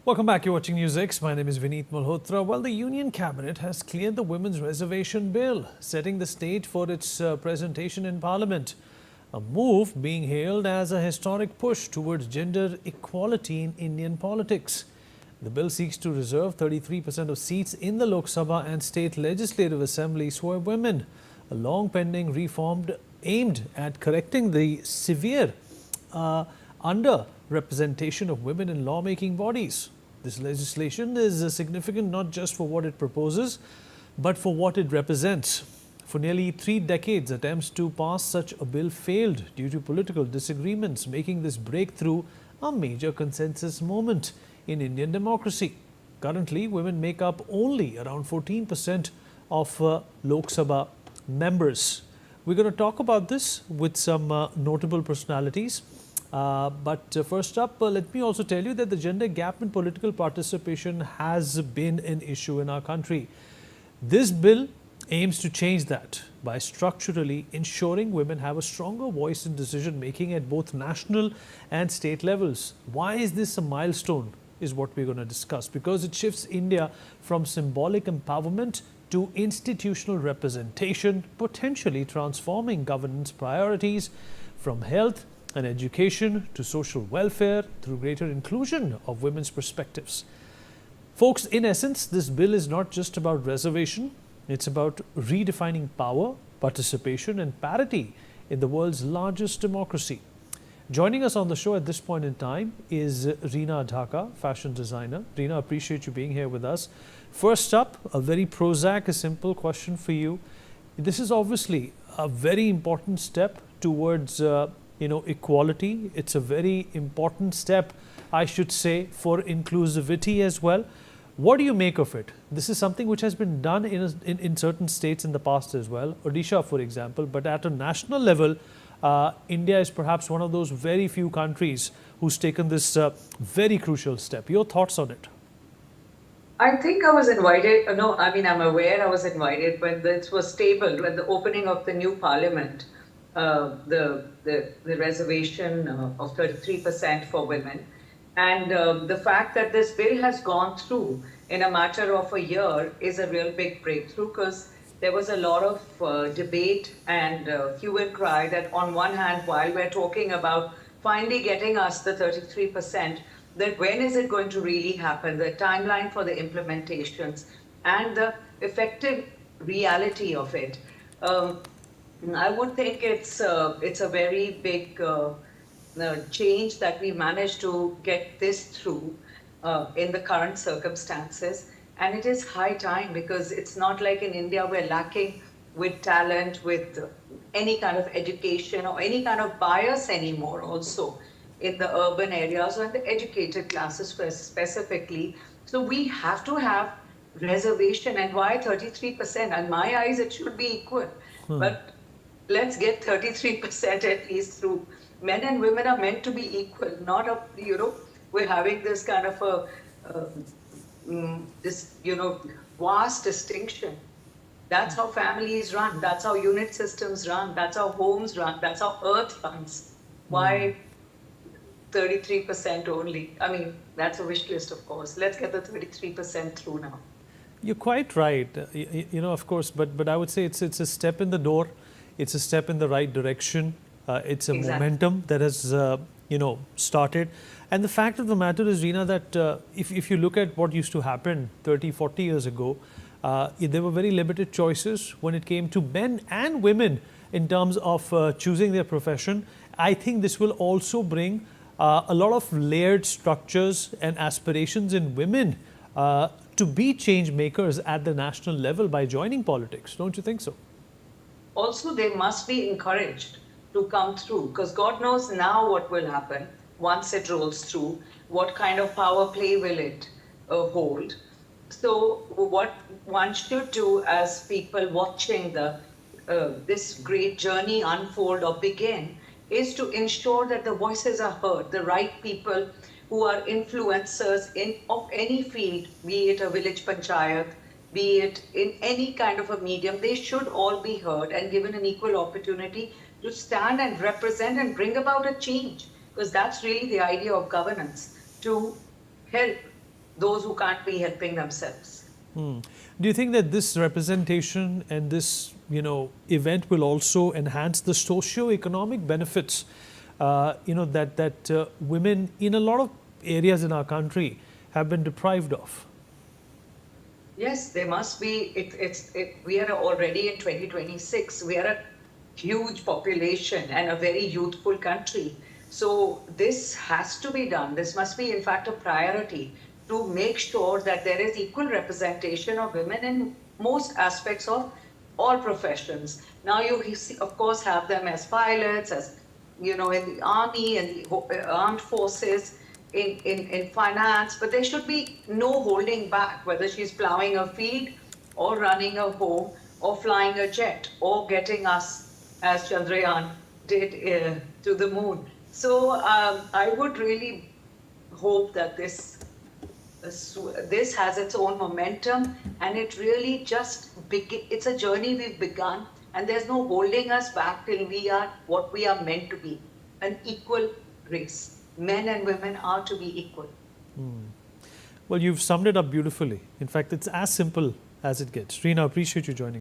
Welcome back. You're watching News X. My name is Vineet Malhotra. Well, the Union Cabinet has cleared the Women's Reservation Bill, setting the stage for its presentation in Parliament. A move being hailed as a historic push towards gender equality in Indian politics. The bill seeks to reserve 33% of seats in the Lok Sabha and state legislative assemblies for women. A long-pending reform aimed at correcting the severe underrepresentation of women in lawmaking bodies. This legislation is significant not just for what it proposes, but for what it represents. For nearly 3 decades, attempts to pass such a bill failed due to political disagreements, making this breakthrough a major consensus moment in Indian democracy. Currently, women make up only around 14% of Lok Sabha members. We're going to talk about this with some notable personalities. But first up, let me also tell you that the gender gap in political participation has been an issue in our country. This bill aims to change that by structurally ensuring women have a stronger voice in decision making at both national and state levels. Why is this a milestone is what we're going to discuss, because it shifts India from symbolic empowerment to institutional representation, potentially transforming governance priorities from health and education to social welfare through greater inclusion of women's perspectives. Folks, in essence, this bill is not just about reservation, it's about redefining power, participation and parity in the world's largest democracy. Joining us on the show at this point in time is Rina Dhaka, fashion designer. Rina, appreciate you being here with us. First up, a very prosaic, a simple question for you. This is obviously a very important step towards equality. It's a very important step, I should say, for inclusivity as well. What do you make of it? This is something which has been done in certain states in the past as well, Odisha for example, but at a national level, India is perhaps one of those very few countries who's taken this very crucial step. Your thoughts on it? I think I was invited, I'm aware I was invited when this was tabled, when the opening of the new parliament, the reservation of 33% for women. And the fact that this bill has gone through in a matter of a year is a real big breakthrough, because there was a lot of debate and hue and cry that on one hand, while we're talking about finally getting us the 33%, that when is it going to really happen, the timeline for the implementations and the effective reality of it. I would think it's a very big change that we managed to get this through in the current circumstances. And it is high time, because it's not like in India we're lacking with talent, with any kind of education or any kind of bias anymore also in the urban areas or in the educated classes specifically. So we have to have reservation. And why 33%? In my eyes, it should be equal. But let's get 33% at least through. Men and women are meant to be equal, not we're having this kind of a vast distinction. That's how families run. That's how unit systems run. That's how homes run. That's how Earth runs. Why 33% only? I mean, that's a wish list, of course. Let's get the 33% through now. You're quite right. Of course, but I would say it's a step in the door. It's a step in the right direction. It's a momentum that has, started. And the fact of the matter is, Rina, that if you look at what used to happen 30, 40 years ago, there were very limited choices when it came to men and women in terms of choosing their profession. I think this will also bring a lot of layered structures and aspirations in women to be change makers at the national level by joining politics. Don't you think so? Also, they must be encouraged to come through, because God knows now what will happen once it rolls through, what kind of power play will it hold. So what one should do as people watching this great journey unfold or begin is to ensure that the voices are heard, the right people who are influencers of any field, be it a village panchayat, be it in any kind of a medium, they should all be heard and given an equal opportunity to stand and represent and bring about a change, because that's really the idea of governance, to help those who can't be helping themselves. Do you think that this representation and this, event will also enhance the socio-economic benefits, that women in a lot of areas in our country have been deprived of? Yes, there must be. We are already in 2026. We are a huge population and a very youthful country. So this has to be done. This must be, in fact, a priority to make sure that there is equal representation of women in most aspects of all professions. Now you see, of course, have them as pilots, as in the army and the armed forces, in finance, but there should be no holding back, whether she's plowing a field or running a home or flying a jet or getting us, as Chandrayaan did, to the moon. So I would really hope that this has its own momentum, and it really it's a journey we've begun, and there's no holding us back till we are what we are meant to be, an equal race. Men and women are to be equal. Well, you've summed it up beautifully. In fact, it's as simple as it gets. Rina, appreciate you joining.